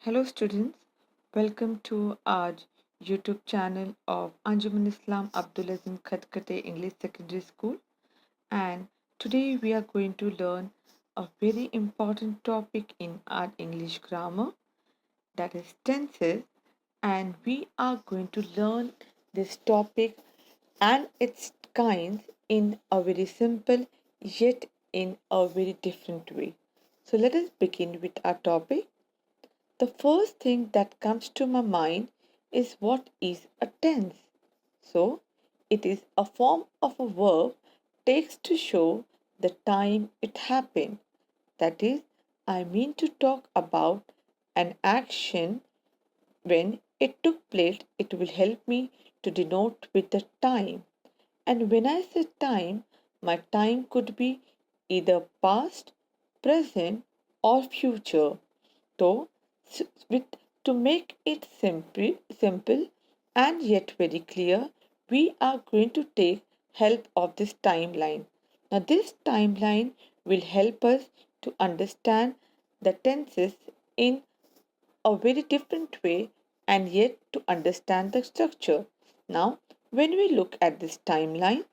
Hello students, welcome to our YouTube channel of Anjuman Islam Abdulazim Khatkate English Secondary School, and today we are going to learn a very important topic in our English grammar, that is tenses, and we are going to learn this topic and its kinds in a very simple yet in a very different way. So let us begin with our topic. The first thing that comes to my mind is what is a tense. So, it is a form of a verb takes to show the time it happened. That is, I mean to talk about an action when it took place. It will help me to denote with the time. And when I say time, my time could be either past, present, or future. So, with to make it simple and yet very clear, we are going to take help of this timeline. Now, this timeline will help us to understand the tenses in a very different way and yet to understand the structure. Now, when we look at this timeline,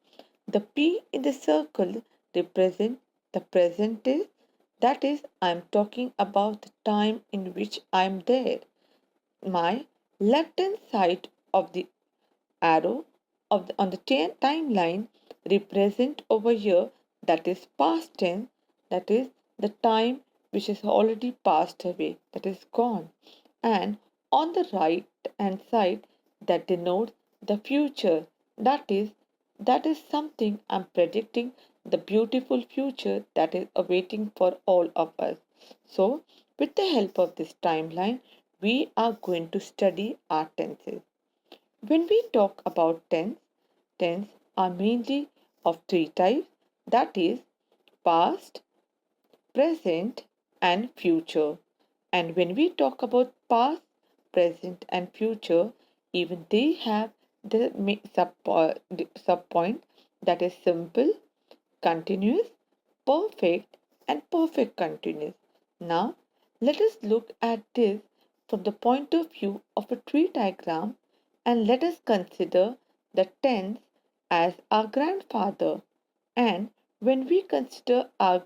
the P in the circle represents the present day. That is, I am talking about the time in which I am there. My left hand side of the arrow on the timeline represent over here, that is past tense, that is the time which has already passed away, that is gone. And on the right hand side, that denotes the future, that is something I'm predicting, the beautiful future that is awaiting for all of us. So with the help of this timeline, we are going to study our tenses. When we talk about tense are mainly of three types, that is past, present, and future. And when we talk about past, present, and future, even they have the sub point, that is simple, continuous, perfect, and perfect continuous. Now, let us look at this from the point of view of a tree diagram, and let us consider the tense as our grandfather. And when we consider our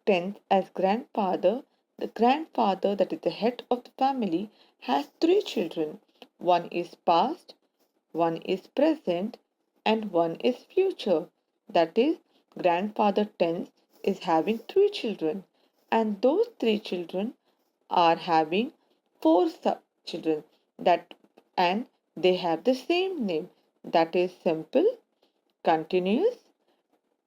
tense as grandfather, the grandfather, that is the head of the family, has three children. One is past, one is present, and one is future. That is, grandfather tense is having three children, and those three children are having four children, that and they have the same name, that is simple, continuous,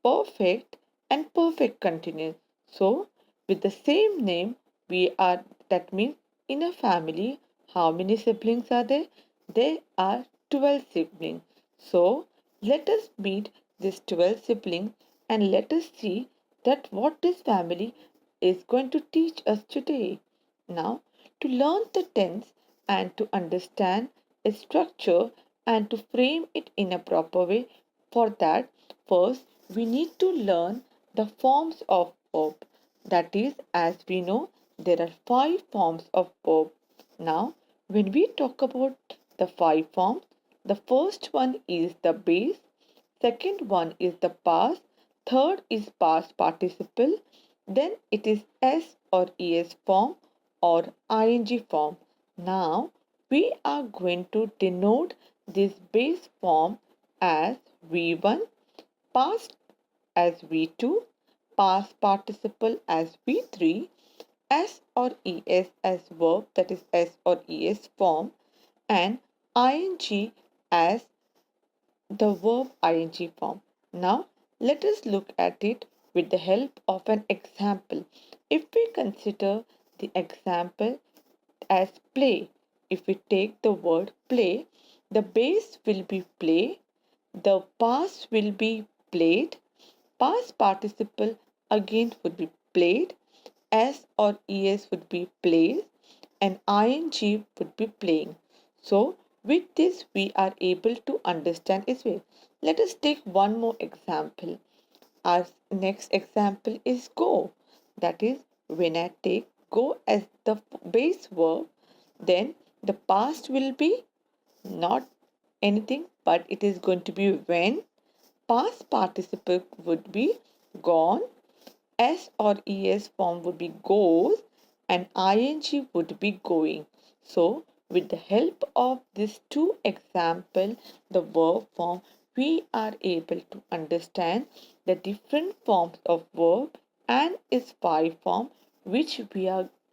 perfect, and perfect continuous. So with the same name, we are, that means in a family, how many siblings are there? There are 12 siblings. So let us meet these 12 siblings and let us see that what this family is going to teach us today. Now, to learn the tense and to understand its structure and to frame it in a proper way, for that, first we need to learn the forms of verb. That is, as we know, there are five forms of verb. Now, when we talk about the five forms, the first one is the base, second one is the past, third is past participle, then it is S or ES form or ing form. Now, we are going to denote this base form as V1, past as V2, past participle as V3, S or ES as verb, that is S or ES form, and ing as the verb ing form. Now, let us look at it with the help of an example. If we consider the example as play, if we take the word play, the base will be play, the past will be played, past participle again would be played, S or ES would be plays, and ing would be playing. So, with this, we are able to understand its way. Let us take one more example. Our next example is go. That is, when I take go as the base verb, then the past will be not anything, but it is going to be when. Past participle would be gone. S or es form would be goes, and ing would be going. So, with the help of these two examples, the verb form, we are able to understand the different forms of verb and its five form, which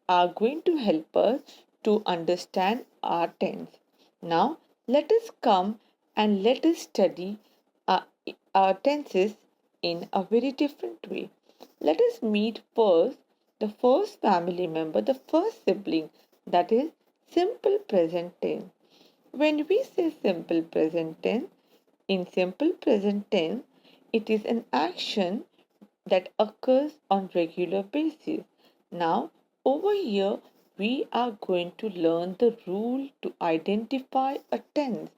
are going to help us to understand our tense. Now, let us come and let us study our, our tenses in a very different way. Let us meet first the first family member, the first sibling, that is simple present tense. When we say simple present tense, in simple present tense, it is an action that occurs on regular basis. Now, over here, we are going to learn the rule to identify a tense,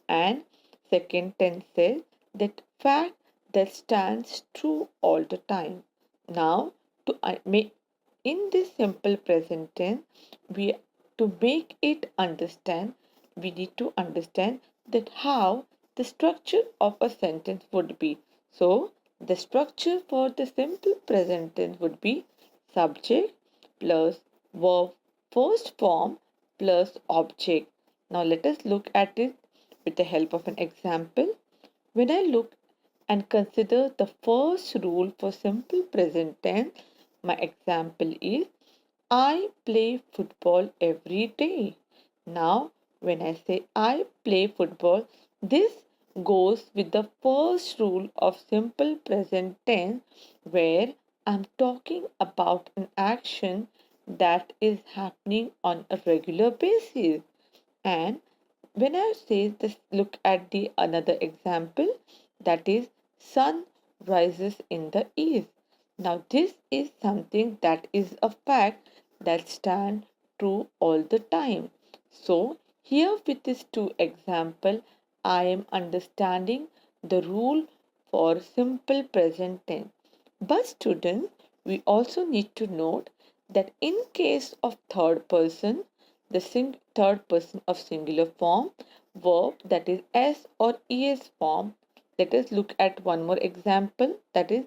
and second tense says that fact that stands true all the time. Now, to make in this simple present tense, we to make it understand, we need to understand that how the structure of a sentence would be. So, the structure for the simple present tense would be subject plus verb first form plus object. Now, let us look at it with the help of an example. When I look and consider the first rule for simple present tense, my example is I play football every day. Now, when I say I play football, this goes with the first rule of simple present tense where I'm talking about an action that is happening on a regular basis. And when I say this, look at the another example, that is sun rises in the east. Now this is something that is a fact that stand true all the time. So here with these two example, I am understanding the rule for simple present tense. But students, we also need to note that in case of third person, the third person of singular form, verb that is S or ES form. Let us look at one more example, that is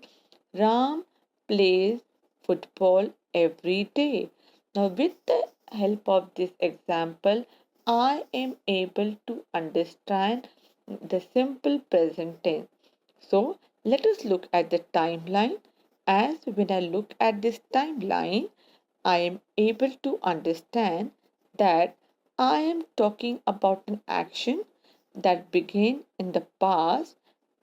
Ram plays football every day. Now, with the help of this example, I am able to understand the simple present tense. So, let us look at the timeline. As when I look at this timeline, I am able to understand that I am talking about an action that began in the past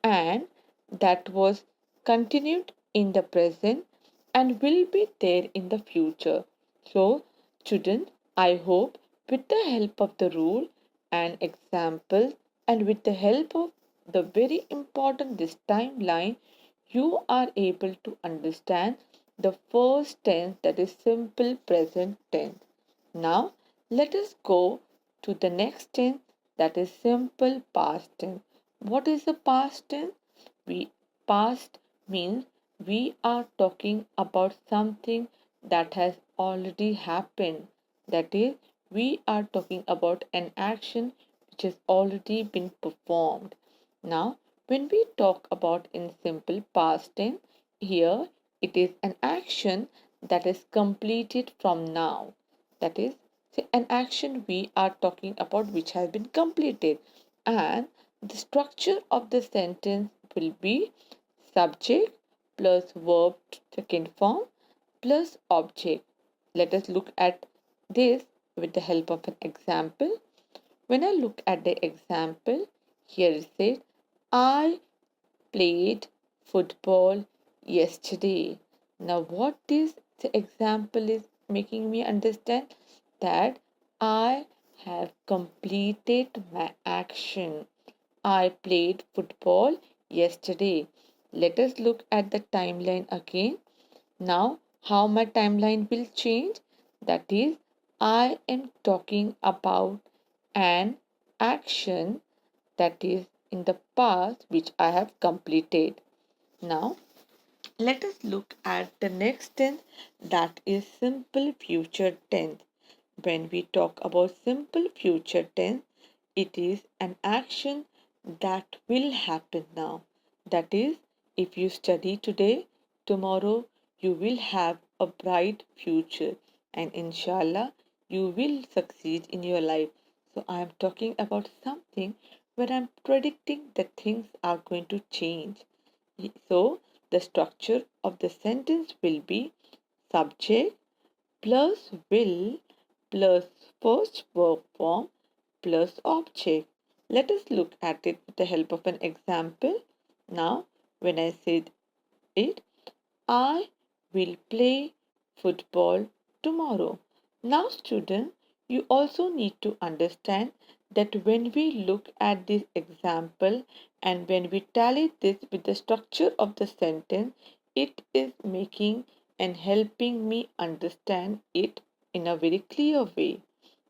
and that was continued in the present and will be there in the future. So, students, I hope with the help of the rule and example and with the help of the very important this timeline, you are able to understand the first tense, that is simple present tense. Now let us go to the next tense, that is simple past tense. What is the past tense? We past means we are talking about something that has already happened. That is, we are talking about an action which has already been performed. Now, when we talk about in simple past tense, here it is an action that is completed from now. That is an action we are talking about which has been completed. And the structure of the sentence will be subject plus verb second form plus object. Let us look at this with the help of an example. When I look at the example, here it says, I played football yesterday. Now, what is the example is making me understand that I have completed my action. I played football yesterday. Let us look at the timeline again. Now, how my timeline will change? That is, I am talking about an action that is in the past which I have completed. Now, Let us look at the next tense, that is simple future tense. When we talk about simple future tense, it is an action that will happen now. That is, if you study today, tomorrow you will have a bright future, and inshallah you will succeed in your life. So I am talking about something where I'm predicting that things are going to change. So the structure of the sentence will be subject plus will plus first verb form plus object. Let us look at it with the help of an example. Now, when I said it, I will play football tomorrow. Now, students, you also need to understand that when we look at this example and when we tally this with the structure of the sentence, it is making and helping me understand it in a very clear way.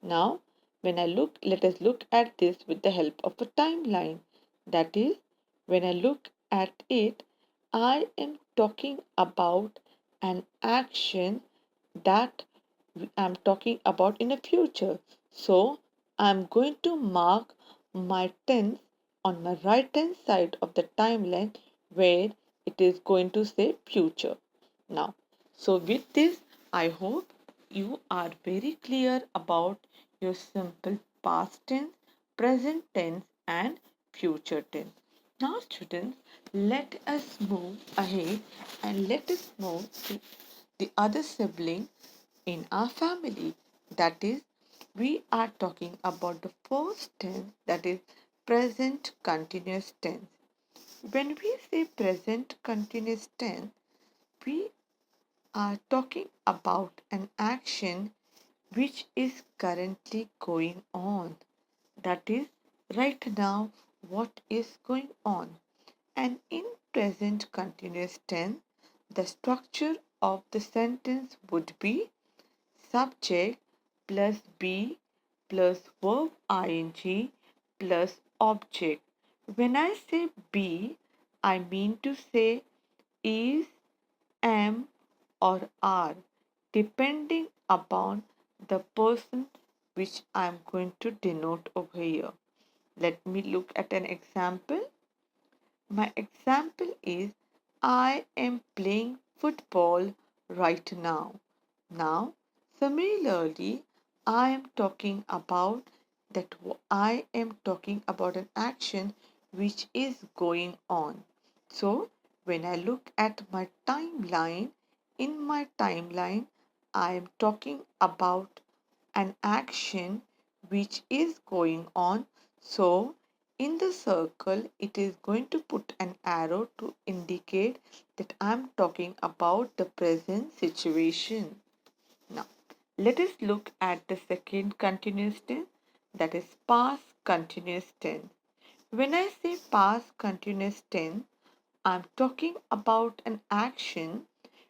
Now, let us look at this with the help of a timeline. That is, when I look at it, I am talking about an action that I'm talking about in the future. So I'm going to mark my tense on my right hand side of the timeline where it is going to say future. Now, so with this, I hope you are very clear about your simple past tense, present tense, and future tense. Now, students, let us move ahead and let us move to the other sibling in our family. That is, we are talking about the first tense, that is present continuous tense. When we say present continuous tense, we are talking about an action which is currently going on. That is, right now, what is going on. And in present continuous tense, the structure of the sentence would be subject plus be plus verb ing plus object. When I say be, I mean to say is, am, or are, depending upon the person which I am going to denote over here. Let me look at an example. My example is I am playing football right now. Now, similarly, I am talking about I am talking about an action which is going on. So, when I look at my timeline, in my timeline, I am talking about an action which is going on. So, in the circle, it is going to put an arrow to indicate that I'm talking about the present situation. Now, let us look at the second continuous tense, that is past continuous tense. When I say past continuous tense, I'm talking about an action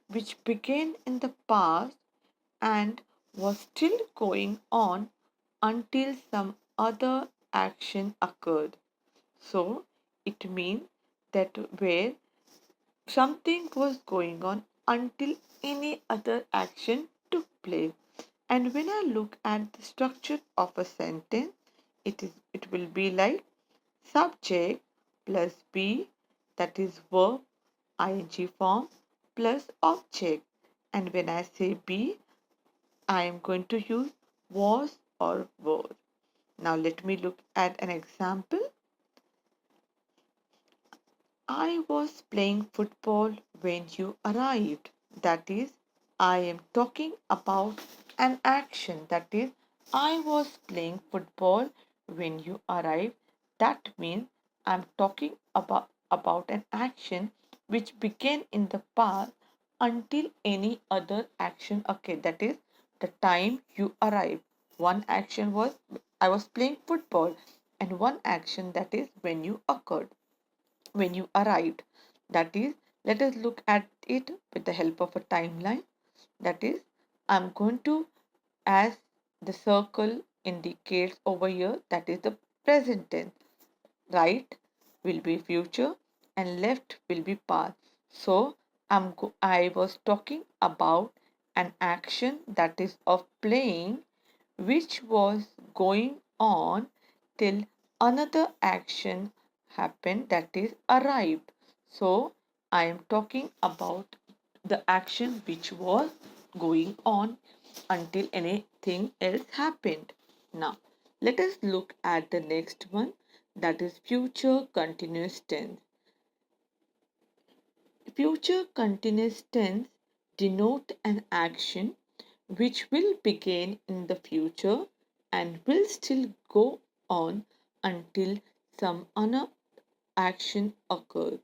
which began in the past and was still going on until some other action occurred. So it means that where something was going on until any other action took place. And when I look at the structure of a sentence, it will be like subject plus be, that is verb ing form plus object. And when I say be, I am going to use was or were. Now let me look at an example. I was playing football when you arrived. That is, I am talking about an action. That is, I was playing football when you arrived. That means I'm talking about an action which began in the past until any other action occurred. That is, the time you arrived. One action was I was playing football, and one action that is when you arrived. That is, let us look at it with the help of a timeline. That is, I'm going to, as the circle indicates over here, that is the present tense. Right will be future and left will be past. So, I was talking about an action that is of playing which was going on till another action happened, that is arrived. So I am talking about the action which was going on until anything else happened. Now let us look at the next one, that is future continuous tense. Future continuous tense denote an action which will begin in the future and will still go on until some other action occurs.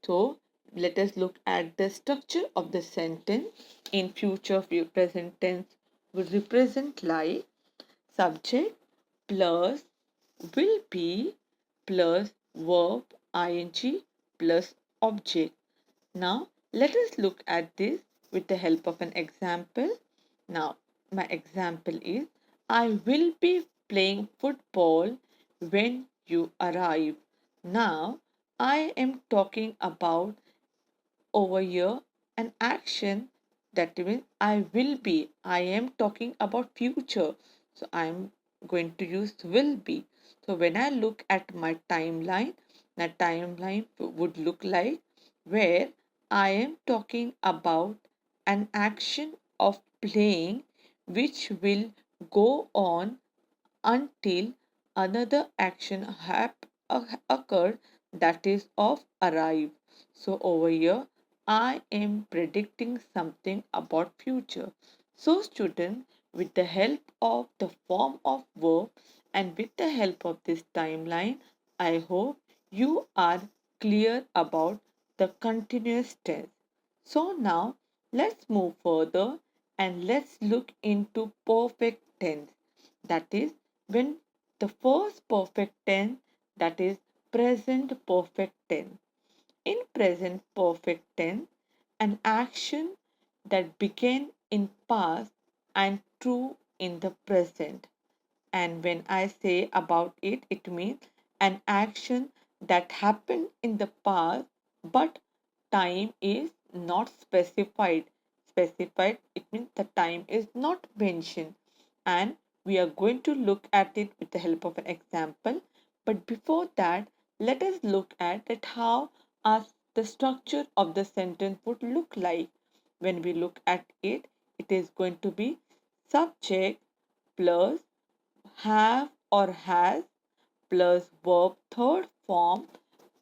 So let us look at the structure of the sentence. In future present tense would represent like subject plus will be plus verb ing plus object. Now, let us look at this with the help of an example. Now, my example is I will be playing football when you arrive. Now, I am talking about over here an action, that means I will be. I am talking about future. So, I am going to use will be. So, when I look at my timeline, the timeline would look like where I am talking about an action of playing which will go on until another action occurred, that is of arrive. So over here I am predicting something about future. So student, with the help of the form of verb and with the help of this timeline, I hope you are clear about the continuous tense. So now let's move further and let's look into perfect tense, that is when the first perfect tense, that is present perfect tense. In present perfect tense, an action that began in past and true in the present. And when I say about it, it means an action that happened in the past but time is not specified. Specified, it means the time is not mentioned. And we are going to look at it with the help of an example. But before that, let us look at it how the structure of the sentence would look like. When we look at it, it is going to be subject plus have or has plus verb third form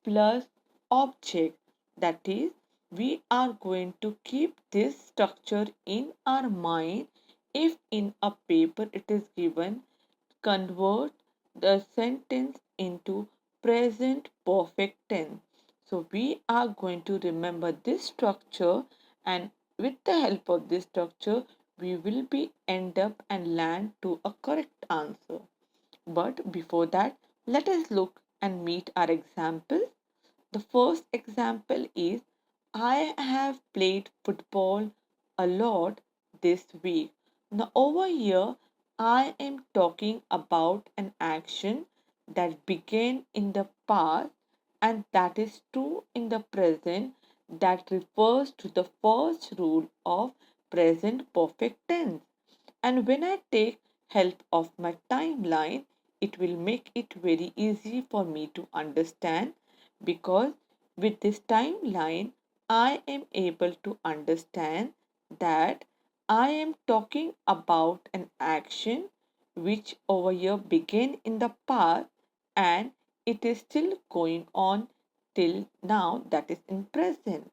plus object. That is, we are going to keep this structure in our mind. If in a paper it is given, convert the sentence into present perfect tense. So we are going to remember this structure, and with the help of this structure we will be end up and land to a correct answer. But before that, let us look and meet our examples. The first example is I have played football a lot this week. Now, over here, I am talking about an action that began in the past and that is true in the present, that refers to the first rule of present perfect tense. And when I take help of my timeline, it will make it very easy for me to understand, because with this timeline I am able to understand that I am talking about an action which over here began in the past and it is still going on till now, that is in present.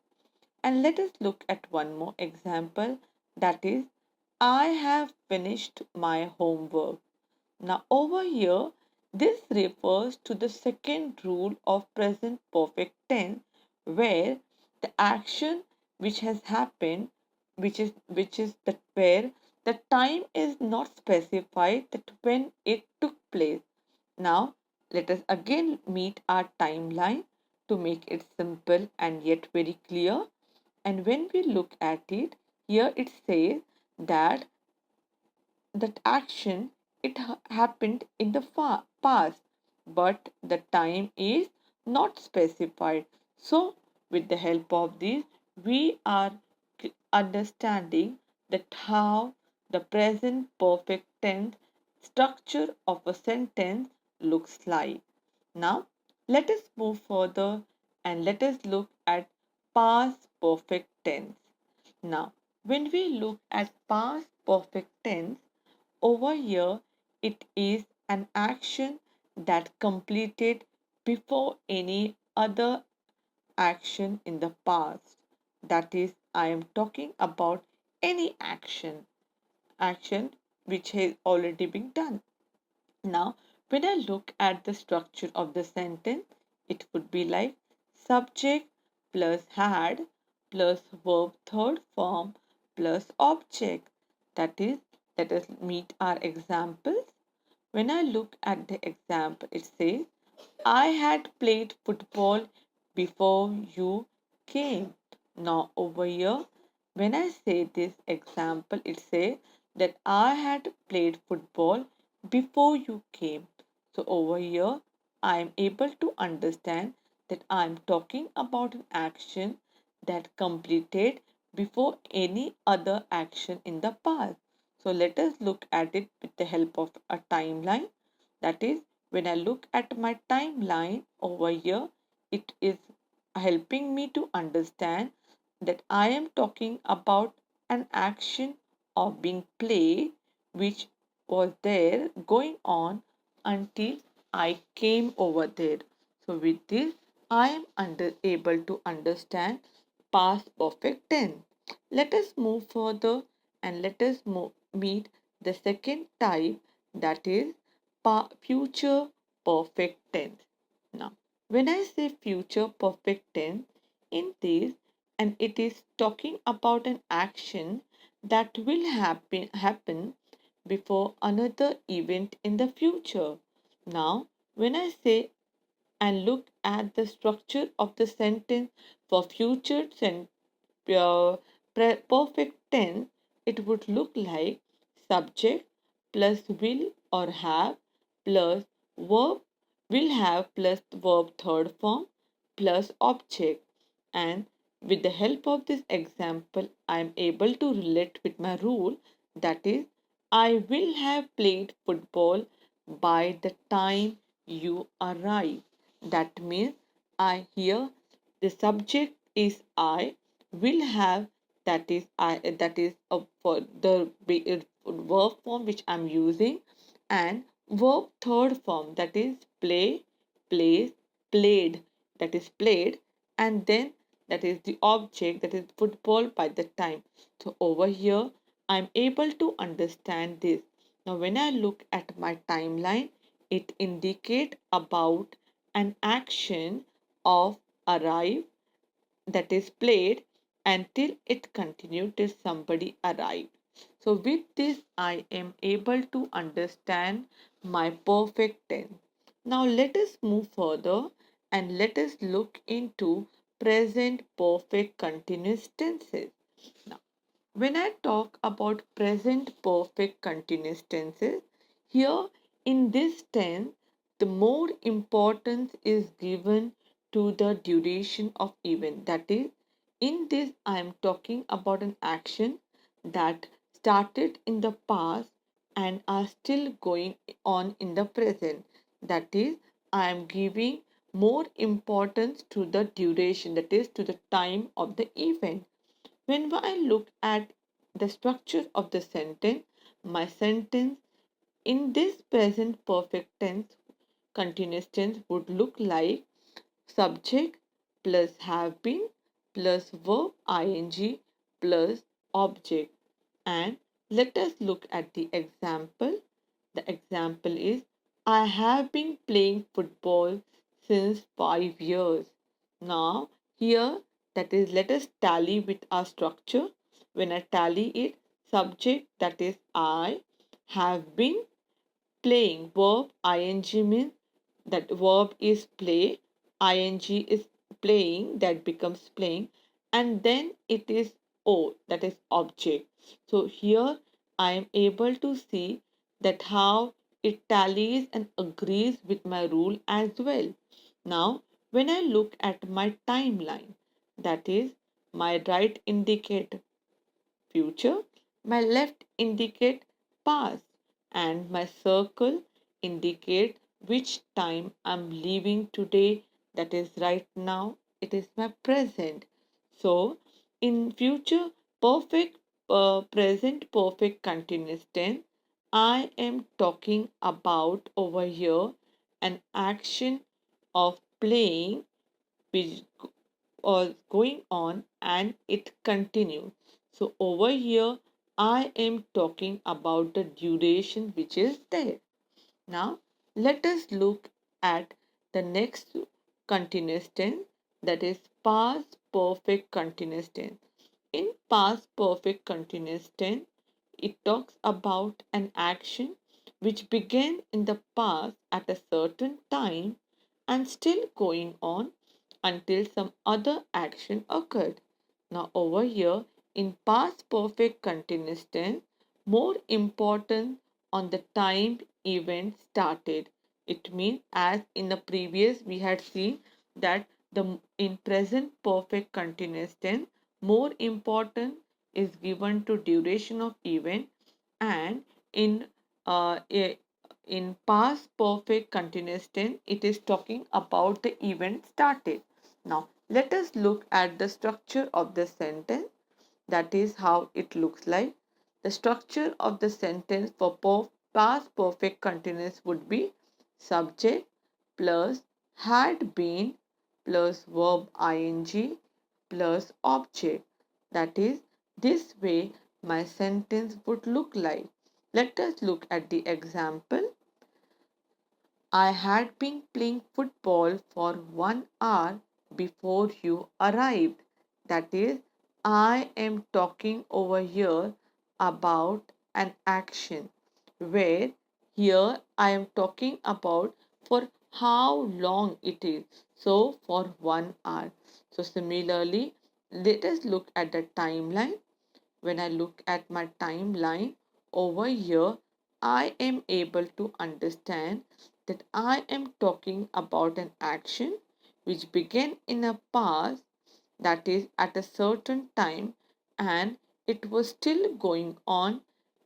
And let us look at one more example, that is I have finished my homework. Now, over here, this refers to the second rule of present perfect tense, where the action which has happened, which is that where the time is not specified, that when it took place. Now, let us again meet our timeline to make it simple and yet very clear. And when we look at it, here it says that that action happened in the past, but the time is not specified. So with the help of this we are understanding that how the present perfect tense structure of a sentence looks like. Now, let us move further and let us look at past perfect tense. Now, when we look at past perfect tense, over here it is an action that completed before any other action in the past. That is, I am talking about any action which has already been done. Now, when I look at the structure of the sentence, it would be like subject plus had plus verb third form plus object. That is, let us meet our examples. When I look at the example, it says, I had played football before you came. Now, over here, when I say this example, it says that I had played football before you came. So, over here, I am able to understand that I am talking about an action that completed before any other action in the past. So, let us look at it with the help of a timeline. That is, when I look at my timeline over here, it is helping me to understand that I am talking about an action of being played which was there going on until I came over there. So with this, I am able to understand past perfect tense. Let us move further and let us meet the second type, that is future perfect tense. Now, when I say future perfect tense, in this, and it is talking about an action that will happen before another event in the future. Now, when I say and look at the structure of the sentence for future perfect tense, it would look like subject plus will or have plus verb will have plus verb third form plus object. And with the help of this example, I am able to relate with my rule, that is, I will have played football by the time you arrive. That means I here the subject is I, will have, that is for the verb form which I'm using, and verb third form, that is play, plays, played, that is played, and then that is the object, that is football by the time. So over here I'm able to understand this. Now when I look at my timeline, it indicate about an action of arrive, that is played until it continued till somebody arrived. So with this I am able to understand my perfect tense. Now let us move further and let us look into present perfect continuous tenses. Now, when I talk about present perfect continuous tenses, here in this tense, the more importance is given to the duration of event. That is, in this, I am talking about an action that started in the past and are still going on in the present. That is, I am giving more importance to the duration, that is, to the time of the event. When I look at the structure of the sentence, my sentence in this present perfect tense, continuous tense would look like subject plus have been plus verb ing plus object. And let us look at the example. The example is, I have been playing football since 5 years. Now, here, that is, let us tally with our structure. When I tally it, subject, that is, I have been playing, verb ing means that verb is play, ing is playing, that becomes playing, and then it is o, that is object. So here I am able to see that how it tallies and agrees with my rule as well. Now when I look at my timeline, that is, My right indicate future, my left indicate past, and my circle indicate which time I'm living today, that is right now, it is my present. So in future perfect present perfect continuous tense, I am talking about over here an action of playing which going on and it continues. So over here, I am talking about the duration which is there. Now, let us look at the next continuous tense, that is past perfect continuous tense. In past perfect continuous tense, it talks about an action which began in the past at a certain time and still going on until some other action occurred. Now, over here in past perfect continuous tense, more important on the time event started. It means, as in the previous we had seen that the in present perfect continuous tense, more important is given to duration of event, and in uh, a, in past perfect continuous tense it is talking about the event started. Now let us look at the structure of the sentence. That is how it looks like. The structure of the sentence for past perfect continuous would be subject plus had been plus verb ing plus object. That is, this way my sentence would look like. Let us look at the example. I had been playing football for 1 hour before you arrived. That is, I am talking over here about an action where here I am talking about for how long it is. So, for 1 hour. So, similarly, let us look at the timeline. When I look at my timeline over here, I am able to understand that I am talking about an action which began in a past, that is at a certain time, and it was still going on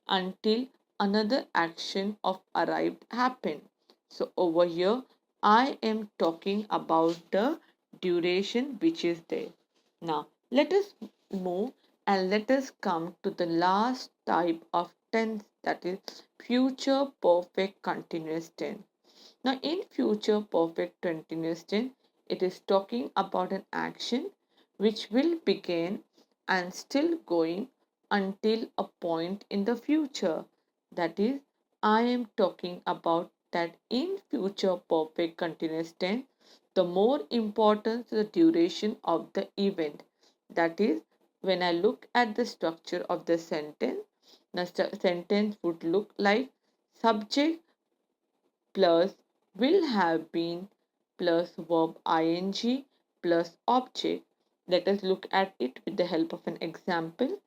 until another action of arrived happened. So over here I am talking about the duration which is there. Now let us move and let us come to the last type of tense, that is future perfect continuous tense. Now, in future perfect continuous tense, it is talking about an action which will begin and still going until a point in the future. That is, I am talking about that in future perfect continuous tense, the more important the duration of the event. That is, when I look at the structure of the sentence, the sentence would look like subject plus will have been plus verb ing plus object. Let us look at it with the help of an example.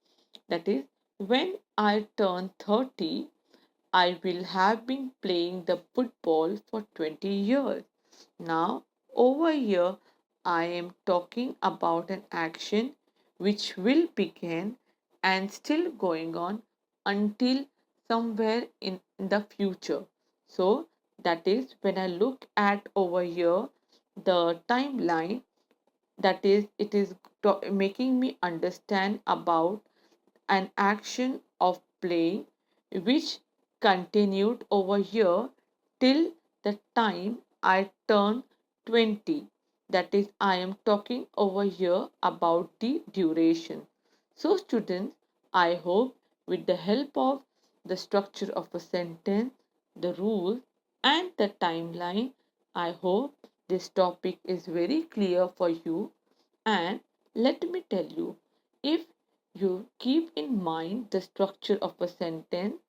That is, when I turn 30, I will have been playing the football for 20 years. Now, over here, I am talking about an action which will begin and still going on until somewhere in the future. So, that is when I look at over here the timeline, that is, it is making me understand about an action of playing which continued over here till the time I turned 20. That is, I am talking over here about the duration. So, students, I hope with the help of the structure of a sentence, the rules, and the timeline, I hope this topic is very clear for you. And let me tell you, if you keep in mind the structure of a sentence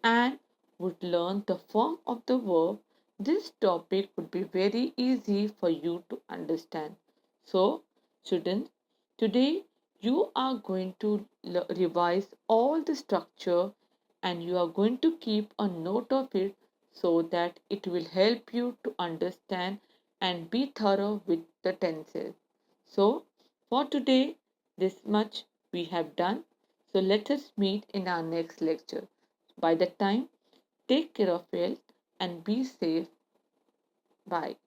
and would learn the form of the verb, this topic would be very easy for you to understand. So, students, today you are going to revise all the structure and you are going to keep a note of it so that it will help you to understand and be thorough with the tenses. So, for today, This much we have done. So let us meet in our next lecture. By that time, take care of health and be safe. Bye.